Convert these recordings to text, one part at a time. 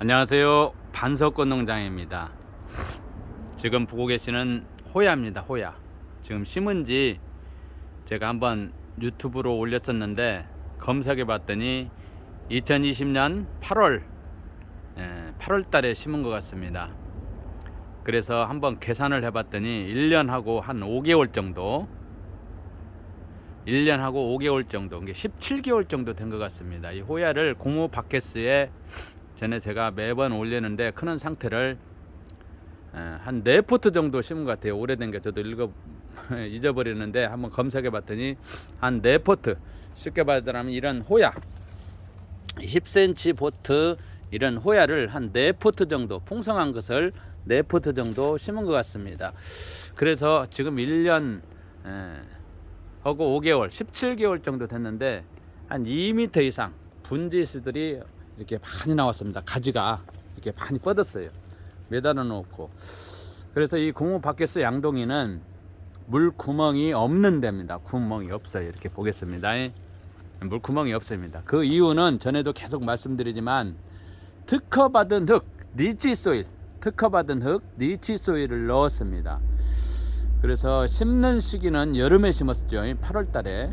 안녕하세요. 반석꽃 농장입니다. 지금 보고 계시는 호야입니다. 호야. 지금 심은지 제가 한번 유튜브로 올렸었는데 검색해 봤더니 2020년 8월 달에 심은 것 같습니다. 그래서 한번 계산을 해 봤더니 1년하고 한 5개월 정도 1년하고 5개월 정도, 이게 17개월 정도 된 것 같습니다. 이 호야를 고무 바켓스에 전에 제가 매번 올리는데 크는 상태를 한 4포트 정도 심은 것 같아요. 오래된 게 저도 잊어버리는데 한번 검색해 봤더니 한 4포트, 쉽게 말하자면 이런 호야 10cm 보트, 이런 호야를 한 4포트 정도, 풍성한 것을 4포트 정도 심은 것 같습니다. 그래서 지금 1년 하고 5개월 17개월 정도 됐는데 한 2m 이상 분지수들이 이렇게 많이 나왔습니다. 가지가 이렇게 많이 뻗었어요. 매달아 놓고. 그래서 이 고무 바켓스 양동이는 물 구멍이 없는 데입니다. 구멍이 없어요. 이렇게 보겠습니다. 물 구멍이 없습니다. 그 이유는 전에도 계속 말씀드리지만 특허받은 흙, 니치 소일, 특허받은 흙, 니치 소일을 넣었습니다. 그래서 심는 시기는 여름에 심었죠. 8월 달에.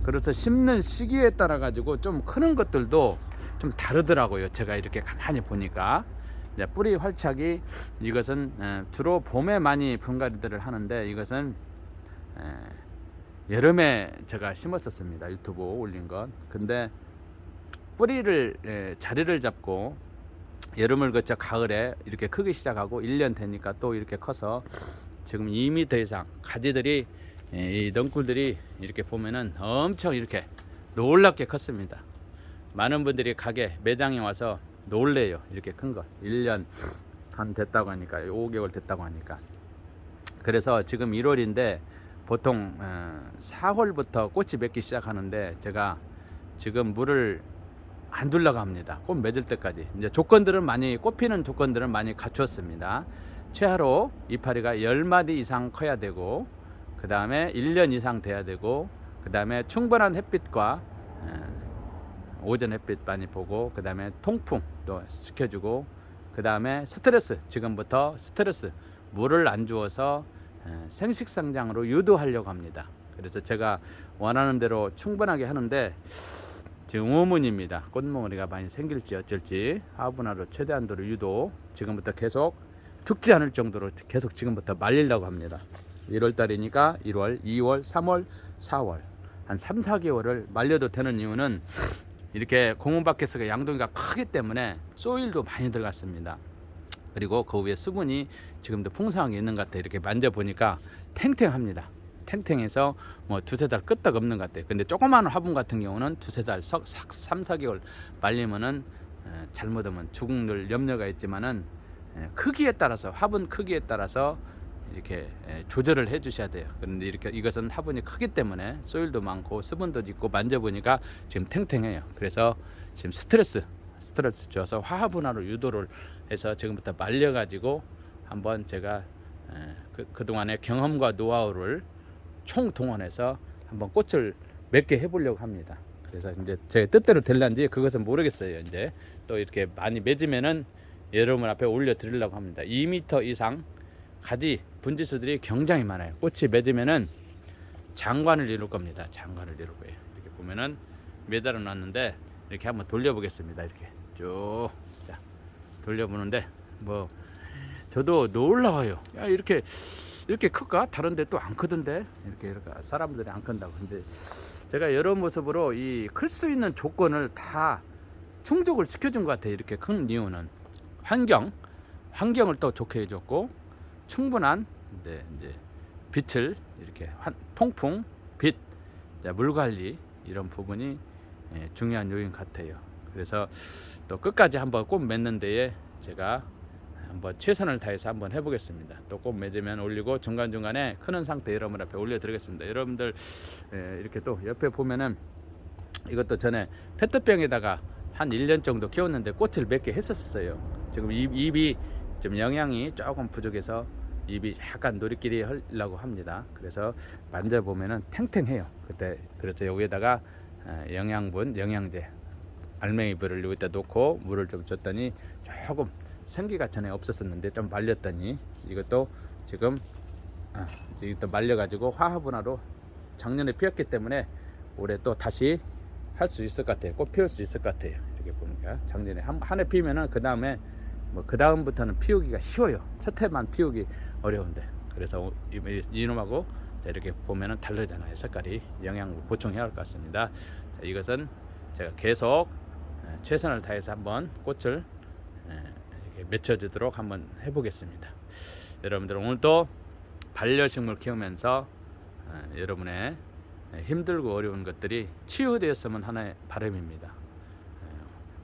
그래서 심는 시기에 따라 가지고 좀 크는 것들도 좀 다르더라고요. 제가 이렇게 가만히 보니까 이제 뿌리 활착이, 이것은 주로 봄에 많이 분갈이들을 하는데 이것은 여름에 제가 심었었습니다. 유튜브 올린 것. 근데 뿌리를 자리를 잡고 여름을 거쳐 가을에 이렇게 크기 시작하고 1년 되니까 또 이렇게 커서 지금 2m 이상 가지들이, 이 넝쿨들이 이렇게 보면은 엄청 이렇게 놀랍게 컸습니다. 많은 분들이 가게 매장에 와서 놀래요. 이렇게 큰 것 1년 한 됐다고 하니까, 5개월 됐다고 하니까. 그래서 지금 1월인데 보통 4월부터 꽃이 맺기 시작하는데 제가 지금 물을 안 둘러가 합니다. 꽃 맺을 때까지. 이제 조건들은 많이, 꽃피는 조건들은 많이 갖추었습니다. 최하로 이파리가 10마디 이상 커야 되고, 그 다음에 1년 이상 돼야 되고, 그 다음에 충분한 햇빛과 오전 햇빛 많이 보고, 그 다음에 통풍도 시켜주고, 그 다음에 스트레스, 지금부터 스트레스, 물을 안 주어서 생식상장으로 유도하려고 합니다. 그래서 제가 원하는 대로 충분하게 하는데 지금 의문입니다. 꽃몽우리가 많이 생길지 어쩔지. 화분화로 최대한도로 유도, 지금부터 계속 죽지 않을 정도로 계속 지금부터 말리려고 합니다. 1월 달이니까 1월, 2월, 3월, 4월 한 3, 4개월을 말려도 되는 이유는 이렇게 고무바켓스가 양동이가 크기 때문에 소일도 많이 들어갔습니다. 그리고 그 위에 수분이 지금도 풍성하게 있는 것 같아요. 이렇게 만져보니까 탱탱합니다. 탱탱해서 뭐 2-3달 끄떡 없는 것 같아요. 근데 조그마한 화분 같은 경우는 2-3달, 3, 4개월 말리면은 잘못하면 죽을 염려가 있지만은 크기에 따라서, 화분 크기에 따라서 이렇게 조절을 해 주셔야 돼요. 그런데 이렇게 이것은 화분이 크기 때문에 소일도 많고 수분도 있고 만져보니까 지금 탱탱해요. 그래서 지금 스트레스 줘서 화분화로 유도를 해서 지금부터 말려 가지고 한번 제가 그동안의 경험과 노하우를 총동원해서 한번 꽃을 맺게 해보려고 합니다. 그래서 이제 제 뜻대로 될란지 그것은 모르겠어요. 이제 또 이렇게 많이 맺으면은 여러분 앞에 올려 드리려고 합니다. 2m 이상 가지 분지수들이 굉장히 많아요. 꽃이 맺으면은 장관을 이룰 겁니다. 장관을 이룰 거예요. 이렇게 보면은 매달아 놨는데 이렇게 한번 돌려보겠습니다. 이렇게 쭉 자, 돌려보는데 뭐 저도 놀라워요. 야, 이렇게 클까? 다른데 또 안 크던데 이렇게 사람들이 안 큰다고. 근데 제가 여러 모습으로 이 클 수 있는 조건을 다 충족을 시켜준 것 같아요. 이렇게 큰 이유는 환경을 또 좋게 해줬고, 충분한 이제 빛을 이렇게 통풍, 빛, 물 관리, 이런 부분이 중요한 요인 같아요. 그래서 또 끝까지 한번 꽃 맺는 데에 제가 한번 최선을 다해서 한번 해보겠습니다. 또 꽃 맺으면 올리고 중간중간에 크는 상태 여러분 앞에 올려드리겠습니다. 여러분들 이렇게 또 옆에 보면은 이것도 전에 페트병에다가 한 1년 정도 키웠는데 꽃을 몇 개 했었어요. 지금 잎이 좀 영양이 조금 부족해서 잎이 약간 노리끼리 하려고 합니다. 그래서 만져보면은 탱탱해요. 그때 그래서 여기에다가 영양분, 영양제 알맹이벌을 여기다 놓고 물을 좀 줬더니 조금 생기가 전에 없었었는데 좀 말렸더니 이것도 지금 이게 또 말려가지고 화합분화로 작년에 피었기 때문에 올해 또 다시 할 수 있을 것 같아요. 꽃 피울 수 있을 것 같아요. 이렇게 보니까 작년에 한 해 피면은 그 다음에 뭐 그 다음부터는 피우기가 쉬워요. 첫 해만 피우기 어려운데 그래서 이놈하고 이렇게 보면은 다르잖아요. 색깔이 영양을 보충해야 할 것 같습니다. 자, 이것은 제가 계속 최선을 다해서 한번 꽃을 맺혀주도록 한번 해보겠습니다. 여러분들 오늘도 반려식물 키우면서 여러분의 힘들고 어려운 것들이 치유되었으면 하나의 바람입니다.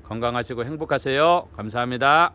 건강하시고 행복하세요. 감사합니다.